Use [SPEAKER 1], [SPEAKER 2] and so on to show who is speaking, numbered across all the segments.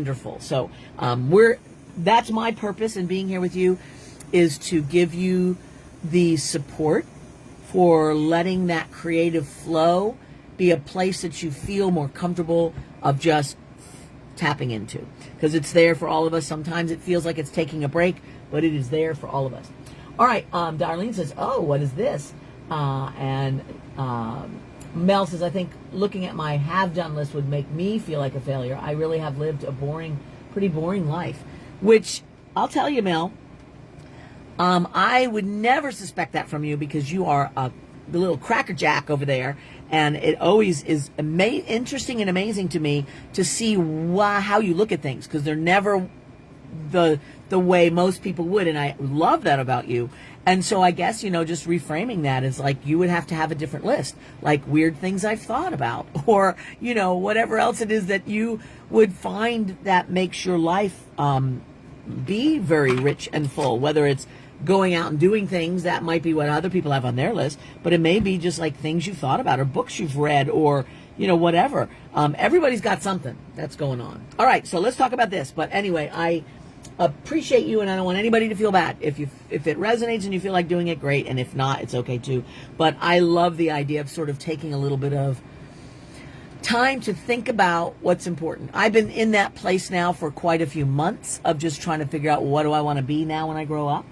[SPEAKER 1] wonderful. So that's my purpose in being here with you, is to give you the support for letting that creative flow be a place that you feel more comfortable of just tapping into, because it's there for all of us. Sometimes it feels like it's taking a break, but it is there for all of us. All right, Darlene says, oh, what is this? And Mel says, I think looking at my have done list would make me feel like a failure. I really have lived a pretty boring life, which I'll tell you, Mel, I would never suspect that from you, because you are the little crackerjack over there, and it always is interesting and amazing to me to see how you look at things, because they're never the way most people would, and I love that about you. And so I guess, just reframing that is like you would have to have a different list, like weird things I've thought about, or, whatever else it is that you would find that makes your life be very rich and full, whether it's going out and doing things that might be what other people have on their list, but it may be just like things you've thought about or books you've read or, whatever. Everybody's got something that's going on. All right, so let's talk about this. But anyway, I appreciate you, and I don't want anybody to feel bad. If it resonates and you feel like doing it, great. And if not, it's okay too. But I love the idea of sort of taking a little bit of time to think about what's important. I've been in that place now for quite a few months of just trying to figure out, what do I want to be now when I grow up?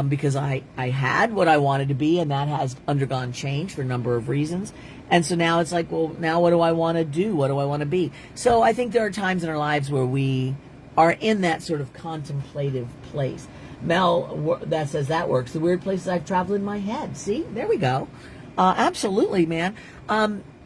[SPEAKER 1] Because I had what I wanted to be, and that has undergone change for a number of reasons. And so now it's like, well, now what do I want to do? What do I want to be? So I think there are times in our lives where we are in that sort of contemplative place. Mel, that says that works. The weird places I've traveled in my head. See, there we go. Absolutely, man.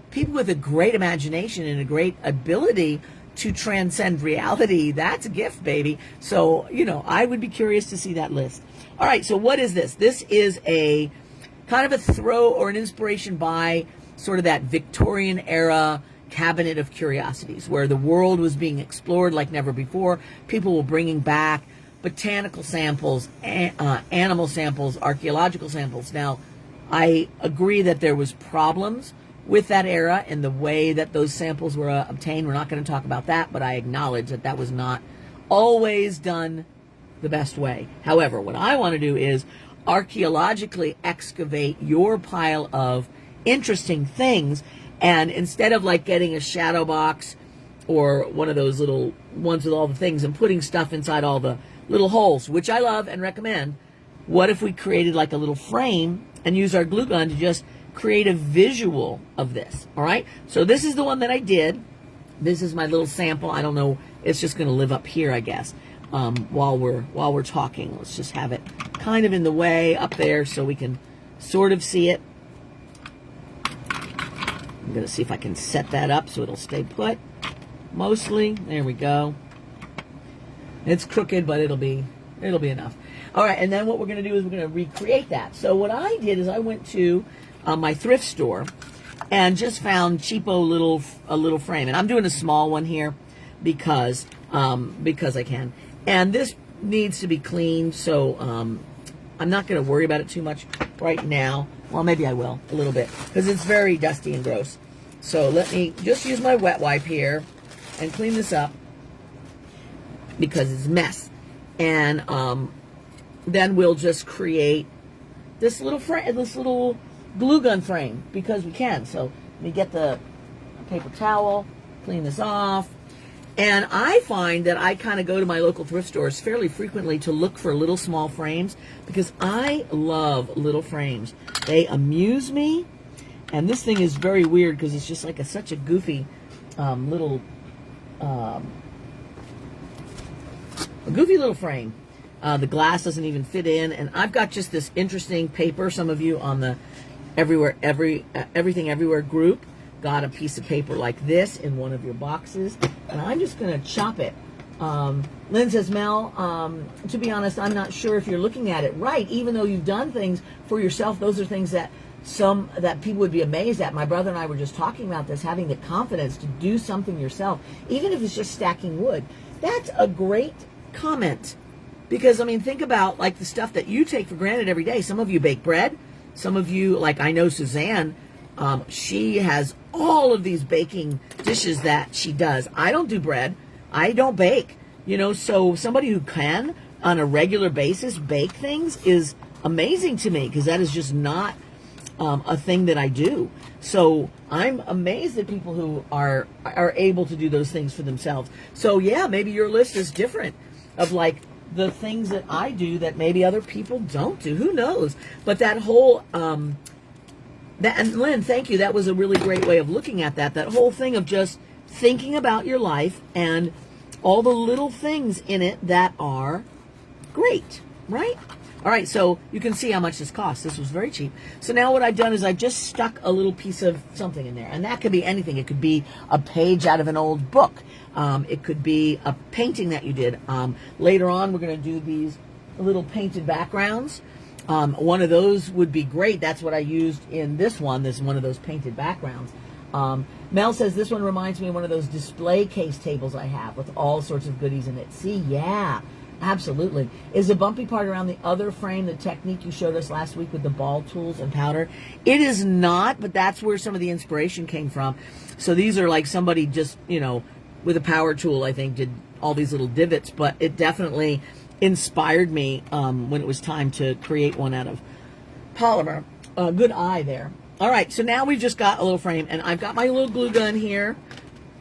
[SPEAKER 1] People with a great imagination and a great ability to transcend reality, that's a gift, baby. So, I would be curious to see that list. All right, so what is this? This is a kind of a throw or an inspiration by sort of that Victorian era cabinet of curiosities, where the world was being explored like never before. People were bringing back botanical samples, animal samples, archaeological samples. Now, I agree that there was problems with that era and the way that those samples were obtained. We're not going to talk about that, but I acknowledge that that was not always done the best way. However, what I want to do is archaeologically excavate your pile of interesting things, and instead of like getting a shadow box or one of those little ones with all the things and putting stuff inside all the little holes, which I love and recommend, what if we created like a little frame and use our glue gun to just create a visual of this? All right, so this is the one that I did. This is my little sample. I don't know, it's just going to live up here, I guess. While we're talking, let's just have it kind of in the way up there so we can sort of see it. I'm going to see if I can set that up so it'll stay put. Mostly, there we go. It's crooked, but it'll be enough. All right, and then what we're going to do is we're going to recreate that. So what I did is I went to my thrift store and just found cheapo little frame, and I'm doing a small one here because I can. And this needs to be cleaned, so I'm not going to worry about it too much right now. Well, maybe I will a little bit, because it's very dusty and gross. So let me just use my wet wipe here and clean this up, because it's a mess. And then we'll just create this little glue gun frame, because we can. So let me get the paper towel, clean this off. And I find that I kind of go to my local thrift stores fairly frequently to look for little small frames, because I love little frames. They amuse me. And this thing is very weird because it's just like such a goofy little frame. The glass doesn't even fit in. And I've got just this interesting paper. Some of you on the Everything Everywhere group got a piece of paper like this in one of your boxes, and I'm just going to chop it. Lynn says, Mel, to be honest, I'm not sure if you're looking at it right. Even though you've done things for yourself, those are things that people would be amazed at. My brother and I were just talking about this, having the confidence to do something yourself, even if it's just stacking wood. That's a great comment, because, I mean, think about like the stuff that you take for granted every day. Some of you bake bread. Some of you, like I know Suzanne, she has all of these baking dishes that she does. I don't do bread. I don't bake, you know, so somebody who can on a regular basis bake things is amazing to me, because that is just not a thing that I do. So I'm amazed at people who are able to do those things for themselves. So yeah, maybe your list is different of like the things that I do that maybe other people don't do. Who knows? But that whole and Lynn, thank you. That was a really great way of looking at that. That whole thing of just thinking about your life and all the little things in it that are great, right? All right, so you can see how much this costs. This was very cheap. So now what I've done is I just stuck a little piece of something in there. And that could be anything. It could be a page out of an old book. It could be a painting that you did. Later on, we're going to do these little painted backgrounds. One of those would be great. That's what I used in this one. This is one of those painted backgrounds. Mel says, this one reminds me of one of those display case tables I have with all sorts of goodies in it. See, yeah. Absolutely. Is the bumpy part around the other frame the technique you showed us last week with the ball tools and powder? It is not, but that's where some of the inspiration came from. So these are like somebody just, you know, with a power tool, I think, did all these little divots, but it definitely inspired me when it was time to create one out of polymer. Good eye there. All right, so now we've just got a little frame, and I've got my little glue gun here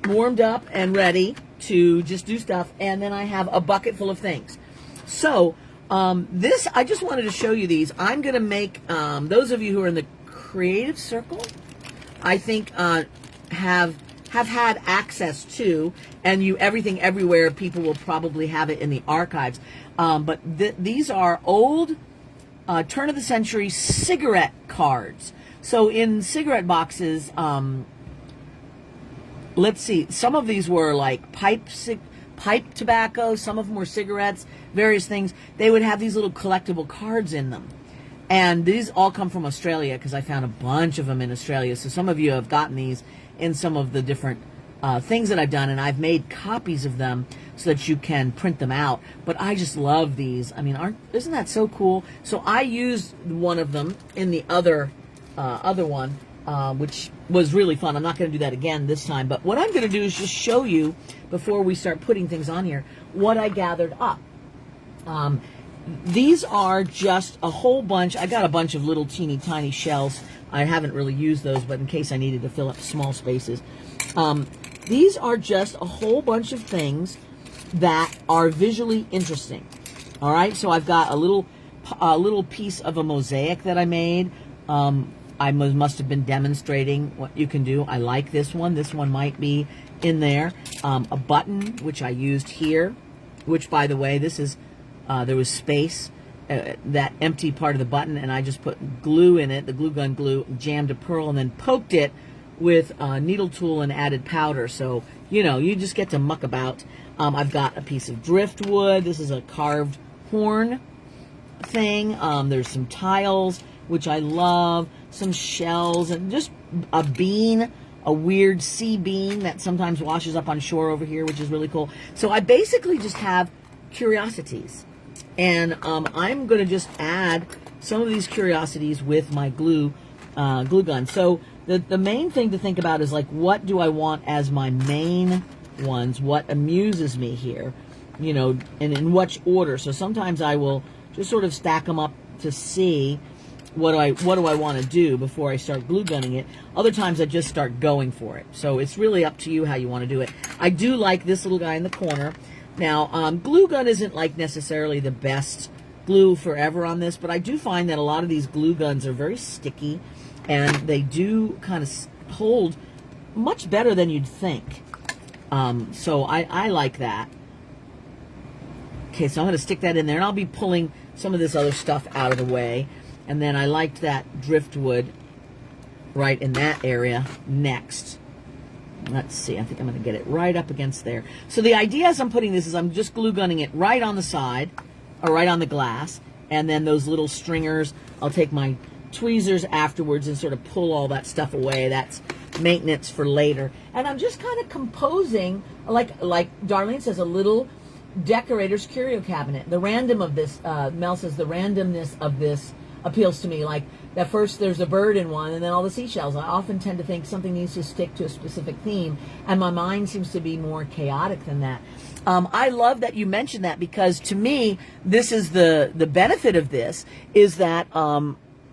[SPEAKER 1] warmed up and ready to just do stuff, and then I have a bucket full of things. So this, I just wanted to show you these. I'm going to make, those of you who are in the creative circle, I think have had access to, and everything everywhere, people will probably have it in the archives. But these are old turn of the century cigarette cards. So in cigarette boxes, let's see, some of these were like pipe tobacco, some of them were cigarettes, various things. They would have these little collectible cards in them. And these all come from Australia, because I found a bunch of them in Australia. So some of you have gotten these in some of the different things that I've done, and I've made copies of them so that you can print them out. But I just love these. I mean, isn't that so cool? So I used one of them in the other one, which was really fun. I'm not going to do that again this time, but what I'm going to do is just show you, before we start putting things on here, what I gathered up. These are just a whole bunch. I got a bunch of little teeny tiny shells. I haven't really used those, but in case I needed to fill up small spaces. These are just a whole bunch of things that are visually interesting. All right, so I've got a little piece of a mosaic that I made. I must have been demonstrating what you can do. I like this one. This one might be in there. A button, which I used here, which, by the way, this is, there was space, that empty part of the button, and I just put glue in it, the glue gun glue, jammed a pearl, and then poked it with a needle tool and added powder. So, you know, you just get to muck about. I've got a piece of driftwood. This is a carved horn thing. There's some tiles, which I love, some shells, and just a bean, a weird sea bean that sometimes washes up on shore over here, which is really cool. So I basically just have curiosities, and I'm going to just add some of these curiosities with my glue gun. So the main thing to think about is, like, what do I want as my main ones? What amuses me here, you know, and in which order? So sometimes I will just sort of stack them up to see what do I want to do before I start glue gunning it. Other times I just start going for it. So it's really up to you how you want to do it. I do like this little guy in the corner. Now, glue gun isn't like necessarily the best glue forever on this, but I do find that a lot of these glue guns are very sticky, and they do kind of hold much better than you'd think. So I like that. Okay, so I'm going to stick that in there, and I'll be pulling some of this other stuff out of the way. And then I liked that driftwood right in that area next. Let's see, I think I'm going to get it right up against there. So the idea as I'm putting this is I'm just glue gunning it right on the side, or right on the glass. And then those little stringers, I'll take my tweezers afterwards and sort of pull all that stuff away. That's maintenance for later. And I'm just kind of composing, like Darlene says, a little decorator's curio cabinet. The random of this, Mel says, the randomness of this appeals to me. Like, that first there's a bird in one and then all the seashells. I often tend to think something needs to stick to a specific theme, and my mind seems to be more chaotic than that. I love that you mentioned that, because to me, this is the benefit of this is that,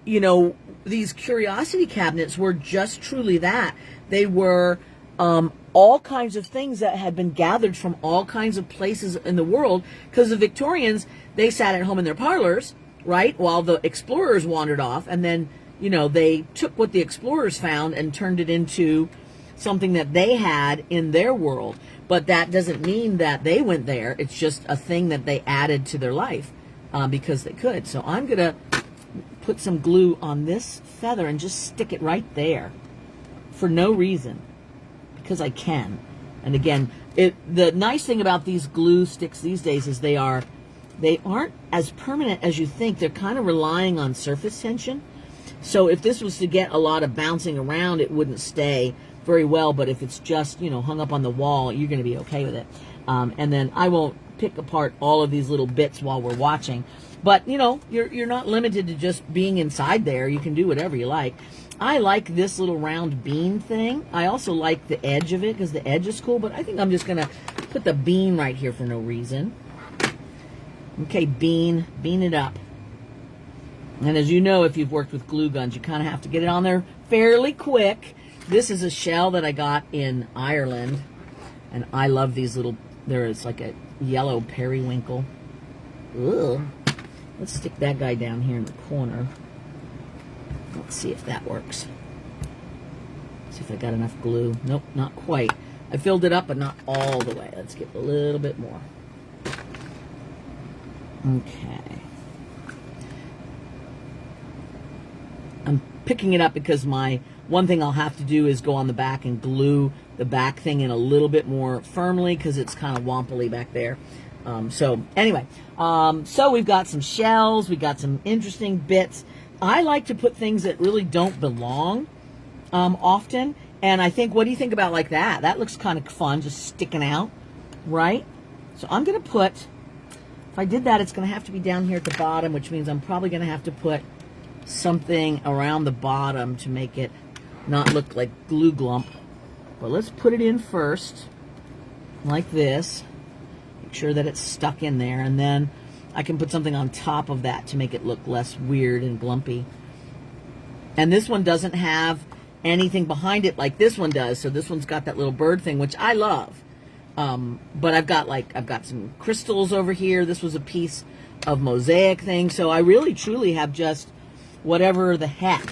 [SPEAKER 1] you know, these curiosity cabinets were just truly that. They were all kinds of things that had been gathered from all kinds of places in the world, because the Victorians, they sat at home in their parlors, right, while the explorers wandered off, and then, you know, they took what the explorers found and turned it into something that they had in their world. But that doesn't mean that they went there. It's just a thing that they added to their life because they could. So I'm going to put some glue on this feather and just stick it right there for no reason, because I can. And again, the nice thing about these glue sticks these days is they aren't as permanent as you think. They're kind of relying on surface tension. So if this was to get a lot of bouncing around, it wouldn't stay very well. But if it's just, you know, hung up on the wall, you're going to be okay with it. And then I won't pick apart all of these little bits while we're watching. But, you know, you're not limited to just being inside there. You can do whatever you like. I like this little round bean thing. I also like the edge of it because the edge is cool. But I think I'm just going to put the bean right here for no reason. Okay, bean it up. And as you know, if you've worked with glue guns, you kind of have to get it on there fairly quick. This is a shell that I got in Ireland. And I love these little, it's like a yellow periwinkle. Ugh. Let's stick that guy down here in the corner. Let's see if that works. See if I got enough glue. Nope, not quite. I filled it up, but not all the way. Let's get a little bit more. Okay. I'm picking it up because one thing I'll have to do is go on the back and glue the back thing in a little bit more firmly because it's kind of womply back there. So anyway, so we've got some shells, we got some interesting bits. I like to put things that really don't belong often. And I think, what do you think about like that? That looks kind of fun, just sticking out, right? So I'm going to put, if I did that, it's going to have to be down here at the bottom, which means I'm probably going to have to put something around the bottom to make it not look like glue glump. But let's put it in first, like this. Make sure that it's stuck in there, and then I can put something on top of that to make it look less weird and glumpy. And this one doesn't have anything behind it like this one does, so this one's got that little bird thing, which I love. But I've got some crystals over here. This was a piece of mosaic thing, so I really truly have just whatever the heck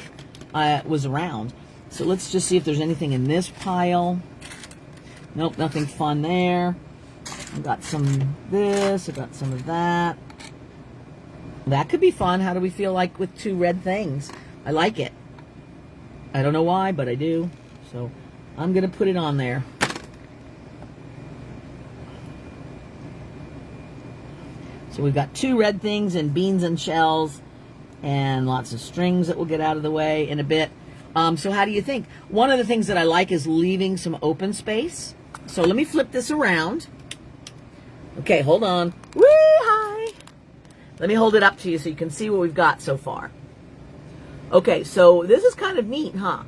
[SPEAKER 1] was around. So let's just see if there's anything in this pile. Nope, nothing fun there. I've got some of this, I've got some of that. That could be fun. How do we feel like with two red things? I like it. I don't know why, but I do. So I'm going to put it on there. So we've got two red things and beans and shells and lots of strings that we'll get out of the way in a bit. So how do you think? One of the things that I like is leaving some open space. So let me flip this around. Okay, hold on. Woo, hi. Let me hold it up to you so you can see what we've got so far. Okay, so this is kind of neat, huh?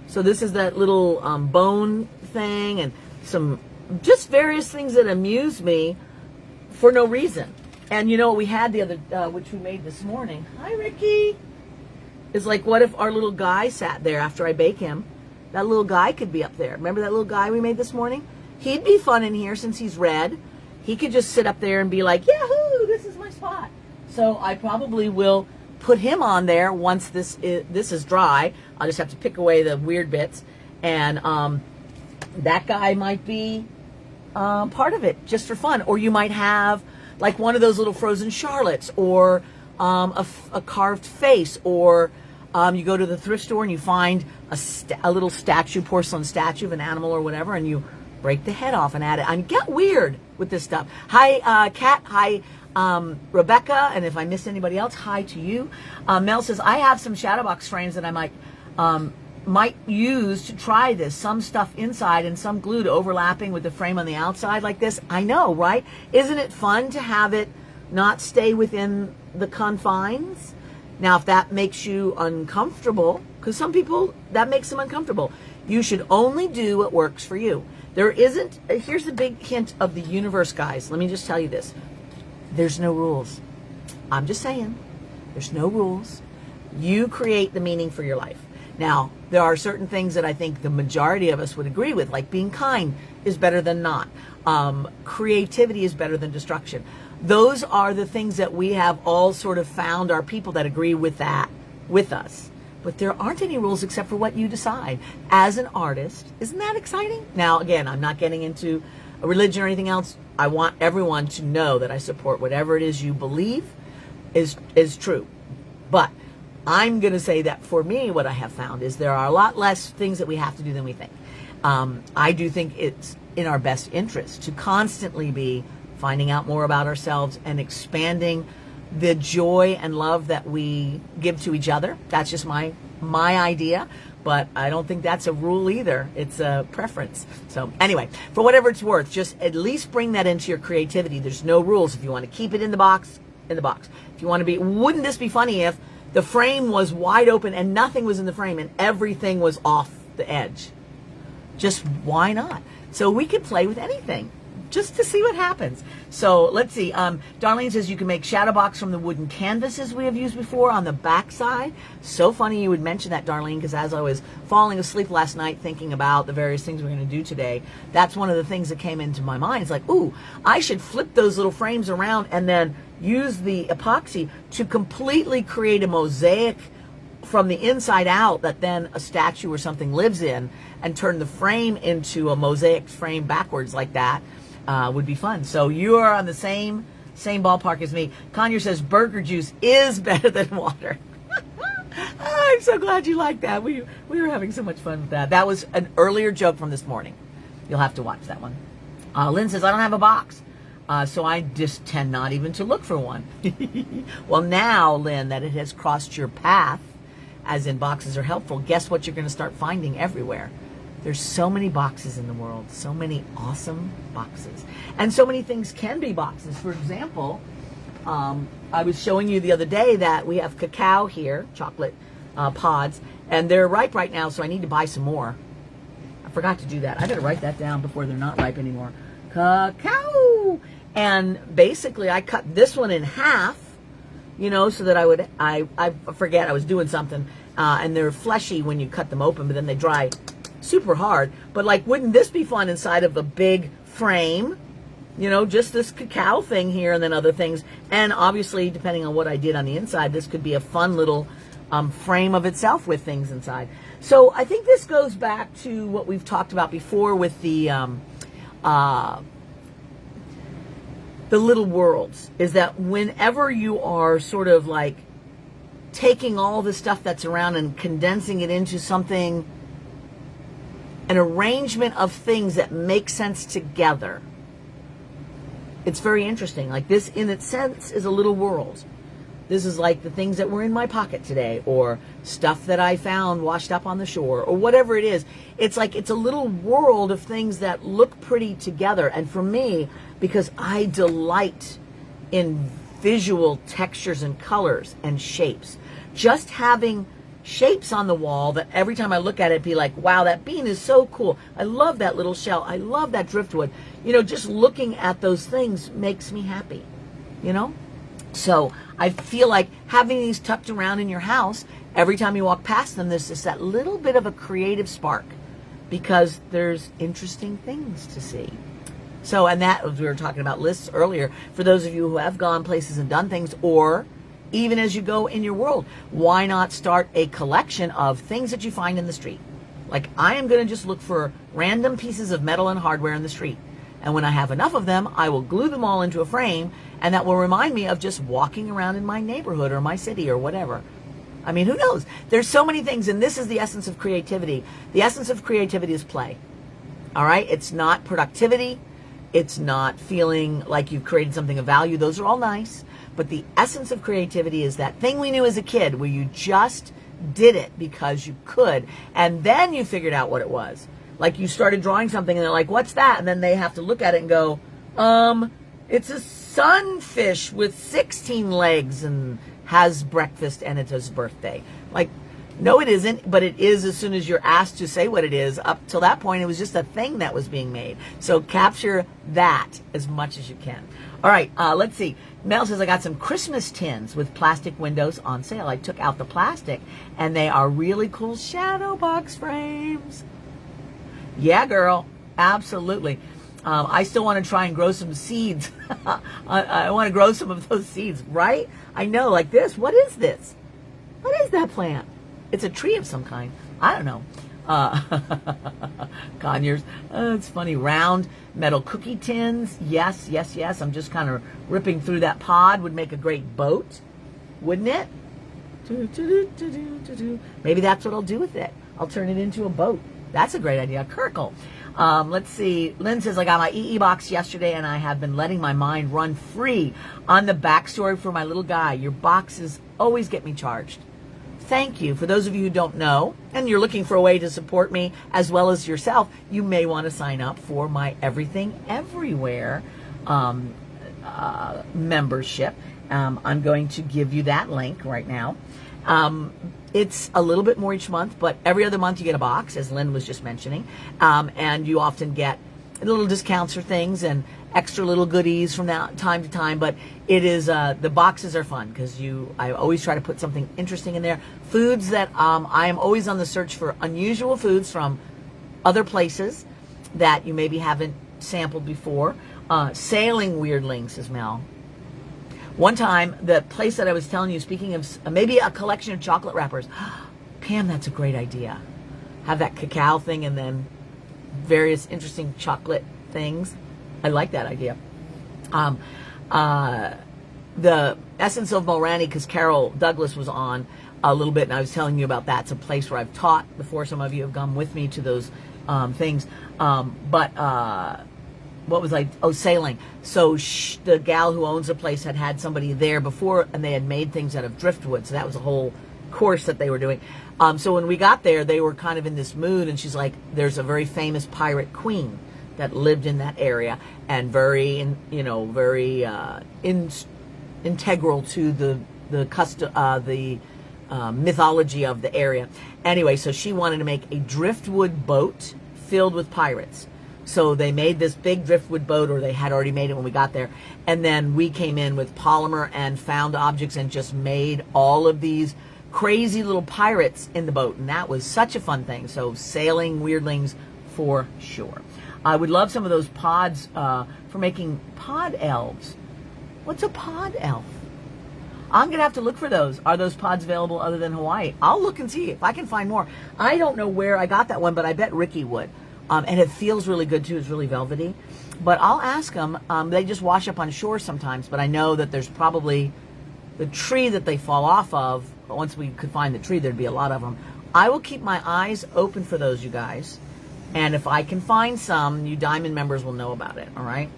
[SPEAKER 1] So this is that little bone thing and some just various things that amuse me for no reason. And you know what we had the other, which we made this morning. Hi, Ricky. Is like, what if our little guy sat there after I bake him? That little guy could be up there. Remember that little guy we made this morning? He'd be fun in here since he's red. He could just sit up there and be like, yahoo, this is my spot. So I probably will put him on there once this is dry. I'll just have to pick away the weird bits. And that guy might be part of it just for fun. Or you might have like one of those little frozen Charlottes, or a carved face, or you go to the thrift store and you find a little statue, porcelain statue of an animal or whatever, and you break the head off and add it. And get weird with this stuff. Hi, Kat. Hi, Rebecca. And if I missed anybody else, hi to you. Mel says, I have some shadow box frames that I might use to try this. Some stuff inside and some glued overlapping with the frame on the outside like this. I know, right? Isn't it fun to have it not stay within the confines? Now, if that makes you uncomfortable, because some people, that makes them uncomfortable, you should only do what works for you. There isn't, here's the big hint of the universe, guys. Let me just tell you this. There's no rules. I'm just saying, there's no rules. You create the meaning for your life. Now, there are certain things that I think the majority of us would agree with, like being kind is better than not. Creativity is better than destruction. Those are the things that we have all sort of found are people that agree with that with us. But there aren't any rules except for what you decide as an artist. Isn't that exciting? Now, again, I'm not getting into a religion or anything else. I want everyone to know that I support whatever it is you believe is true. But I'm going to say that for me, what I have found is there are a lot less things that we have to do than we think. I do think it's in our best interest to constantly be finding out more about ourselves and expanding the joy and love that we give to each other. That's just my idea, but I don't think that's a rule either. It's a preference. So anyway, for whatever it's worth, just at least bring that into your creativity. There's no rules. If you want to keep it in the box, in the box. If you want to be, wouldn't this be funny if the frame was wide open and nothing was in the frame and everything was off the edge? Just why not? So we could play with anything just to see what happens. So let's see. Darlene says you can make shadow box from the wooden canvases we have used before on the back side. So funny you would mention that, Darlene, because as I was falling asleep last night thinking about the various things we're going to do today, that's one of the things that came into my mind. It's like, ooh, I should flip those little frames around and then use the epoxy to completely create a mosaic from the inside out that then a statue or something lives in, and turn the frame into a mosaic frame backwards like that. Would be fun. So you are on the same ballpark as me. Conyer says burger juice is better than water. I'm so glad you like that. We were having so much fun with that. That was an earlier joke from this morning. You'll have to watch that one. Lynn says I don't have a box. So I just tend not even to look for one. Well, now, Lynn, that it has crossed your path, as in boxes are helpful, guess what you're going to start finding everywhere? There's so many boxes in the world, so many awesome boxes. And so many things can be boxes. For example, I was showing you the other day that we have cacao here, chocolate pods, and they're ripe right now, so I need to buy some more. I forgot to do that. I better write that down before they're not ripe anymore. Cacao! And basically, I cut this one in half, you know, so that I forget I was doing something, and they're fleshy when you cut them open, but then they dry super hard. But like, wouldn't this be fun inside of a big frame? You know, just this cacao thing here and then other things. And obviously, depending on what I did on the inside, this could be a fun little frame of itself with things inside. So I think this goes back to what we've talked about before with the little worlds, is that whenever you are sort of like taking all the stuff that's around and condensing it into something, an arrangement of things that make sense together, it's very interesting. Like this, in its sense, is a little world. This is like the things that were in my pocket today, or stuff that I found washed up on the shore, or whatever it is. It's like it's a little world of things that look pretty together. And for me, because I delight in visual textures and colors and shapes, just having shapes on the wall that every time I look at it, be like, wow, that bean is so cool. I love that little shell. I love that driftwood. You know, just looking at those things makes me happy, you know? So I feel like having these tucked around in your house, every time you walk past them, there's just that little bit of a creative spark, because there's interesting things to see. So, and that, we were talking about lists earlier, for those of you who have gone places and done things, or even as you go in your world, why not start a collection of things that you find in the street? Like, I am going to just look for random pieces of metal and hardware in the street. And when I have enough of them, I will glue them all into a frame, and that will remind me of just walking around in my neighborhood or my city or whatever. I mean, who knows? There's so many things, and this is the essence of creativity. The essence of creativity is play. All right? It's not productivity. It's not feeling like you've created something of value. Those are all nice. But the essence of creativity is that thing we knew as a kid where you just did it because you could, and then you figured out what it was. Like, you started drawing something and they're like, what's that? And then they have to look at it and go, it's a sunfish with 16 legs and has breakfast and it's his birthday. Like, no, it isn't, but it is as soon as you're asked to say what it is. Up till that point, it was just a thing that was being made. So capture that as much as you can. All right, let's see. Mel says, I got some Christmas tins with plastic windows on sale. I took out the plastic, and they are really cool shadow box frames. Yeah, girl, absolutely. I still want to try and grow some seeds. I want to grow some of those seeds, right? I know, like this. What is this? What is that plant? It's a tree of some kind. I don't know. Conyers. It's funny. Round metal cookie tins. Yes, yes, yes. I'm just kind of ripping through that pod. Would make a great boat, wouldn't it? Maybe that's what I'll do with it. I'll turn it into a boat. That's a great idea. Kirkle. Let's see. Lynn says, I got my EE box yesterday and I have been letting my mind run free on the backstory for my little guy. Your boxes always get me charged. Thank you. For those of you who don't know, and you're looking for a way to support me as well as yourself, you may want to sign up for my Everything Everywhere membership. I'm going to give you that link right now. It's a little bit more each month, but every other month you get a box, as Lynn was just mentioning, and you often get little discounts for things and extra little goodies from that time to time. But it is the boxes are fun because I always try to put something interesting in there. Foods that I am always on the search for unusual foods from other places that you maybe haven't sampled before. Sailing weirdlings, says Mel. One time, the place that I was telling you, speaking of maybe a collection of chocolate wrappers. Pam, that's a great idea. Have that cacao thing and then various interesting chocolate things. I like that idea. The Essence of Mulranny, because Carol Douglas was on a little bit, and I was telling you about that. It's a place where I've taught before. Some of you have gone with me to those things. What was sailing. So the gal who owns the place had somebody there before, and they had made things out of driftwood. So that was a whole course that they were doing. So when we got there, they were kind of in this mood, and she's like, there's a very famous pirate queen that lived in that area and very integral to the mythology of the area. Anyway, so she wanted to make a driftwood boat filled with pirates. So they made this big driftwood boat, or they had already made it when we got there. And then we came in with polymer and found objects and just made all of these crazy little pirates in the boat. And that was such a fun thing. So sailing weirdlings for sure. I would love some of those pods for making pod elves. What's a pod elf? I'm going to have to look for those. Are those pods available other than Hawaii? I'll look and see if I can find more. I don't know where I got that one, but I bet Ricky would. And it feels really good too. It's really velvety. But I'll ask them. They just wash up on shore sometimes. But I know that there's probably the tree that they fall off of. Once we could find the tree, there'd be a lot of them. I will keep my eyes open for those, you guys. And if I can find some, you Diamond members will know about it. All right.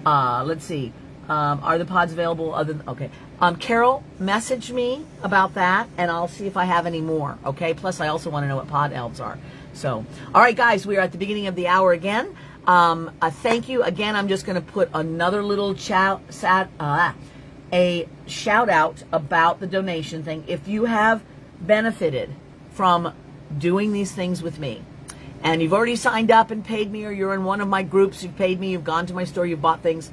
[SPEAKER 1] Let's see. Are the pods available other than, okay. Carol, message me about that, and I'll see if I have any more. Okay. Plus, I also want to know what pod elves are. So, all right, guys, we are at the beginning of the hour again. Thank you again. I'm just going to put another little a shout out about the donation thing. If you have benefited from doing these things with me, and you've already signed up and paid me, or you're in one of my groups, you've paid me, you've gone to my store, you've bought things.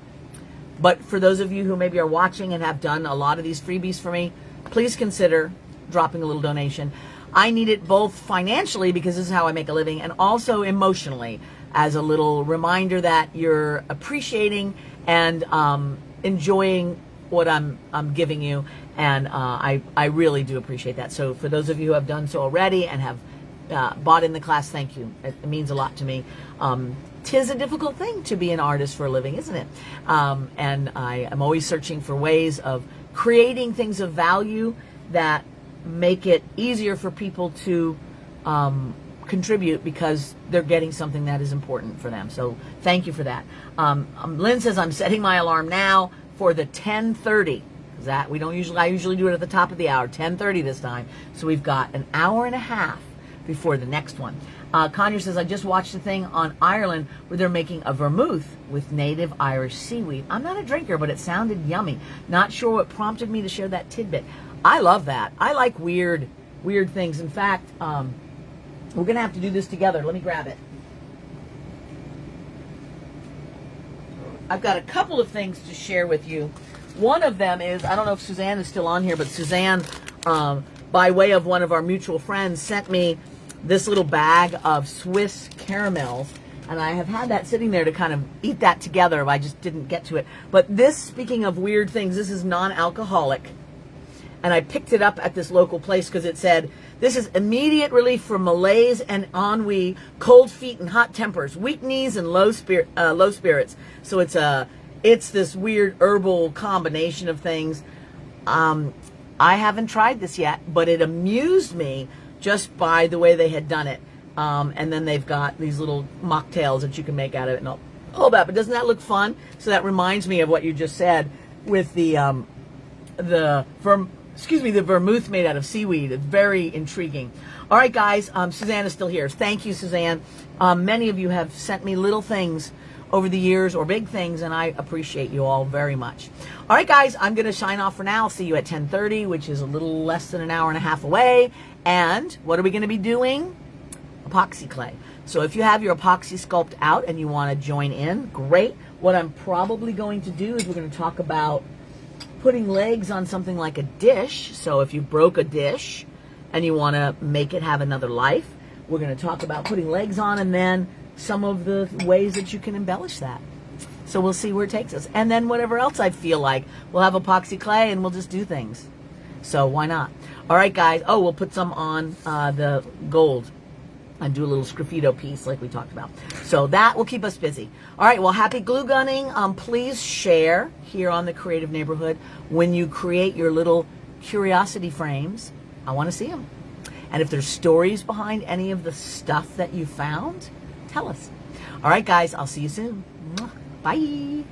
[SPEAKER 1] But for those of you who maybe are watching and have done a lot of these freebies for me, please consider dropping a little donation. I need it both financially, because this is how I make a living, and also emotionally, as a little reminder that you're appreciating and enjoying what I'm giving you, and I really do appreciate that. So for those of you who have done so already and have bought in the class, thank you. It means a lot to me. 'Tis a difficult thing to be an artist for a living, isn't it? And I am always searching for ways of creating things of value that make it easier for people to contribute, because they're getting something that is important for them. So thank you for that. Lynn says, I'm setting my alarm now for the 10:30. That I usually do it at the top of the hour, 10:30 this time. So we've got an hour and a half before the next one. Conyers says, I just watched a thing on Ireland where they're making a vermouth with native Irish seaweed. I'm not a drinker, but it sounded yummy. Not sure what prompted me to share that tidbit. I love that. I like weird things. In fact, we're going to have to do this together. Let me grab it. I've got a couple of things to share with you. One of them is, I don't know if Suzanne is still on here, but Suzanne, by way of one of our mutual friends, sent me this little bag of Swiss caramels. And I have had that sitting there to kind of eat that together. I just didn't get to it. But this, speaking of weird things, this is non-alcoholic. And I picked it up at this local place because it said, this is immediate relief from malaise and ennui, cold feet and hot tempers, weak knees and low spirits. So it's this weird herbal combination of things. I haven't tried this yet, but it amused me just by the way they had done it. And then they've got these little mocktails that you can make out of it and all that. But doesn't that look fun? So that reminds me of what you just said with the vermouth made out of seaweed. It's very intriguing. All right, guys, Suzanne is still here. Thank you, Suzanne. Many of you have sent me little things over the years, or big things, and I appreciate you all very much. All right, guys, I'm going to sign off for now. I'll see you at 10:30, which is a little less than an hour and a half away. And what are we going to be doing? Epoxy clay. So if you have your epoxy sculpt out and you want to join in, great. What I'm probably going to do is we're going to talk about putting legs on something like a dish. So if you broke a dish and you want to make it have another life, we're going to talk about putting legs on, and then some of the ways that you can embellish that. So we'll see where it takes us. And then whatever else I feel like, we'll have epoxy clay and we'll just do things. So why not? All right, guys. Oh, we'll put some on the gold and do a little sgraffito piece like we talked about. So that will keep us busy. All right, well, happy glue gunning. Please share here on the Creative Neighborhood when you create your little curiosity frames. I want to see them. And if there's stories behind any of the stuff that you found, tell us. All right, guys, I'll see you soon. Bye.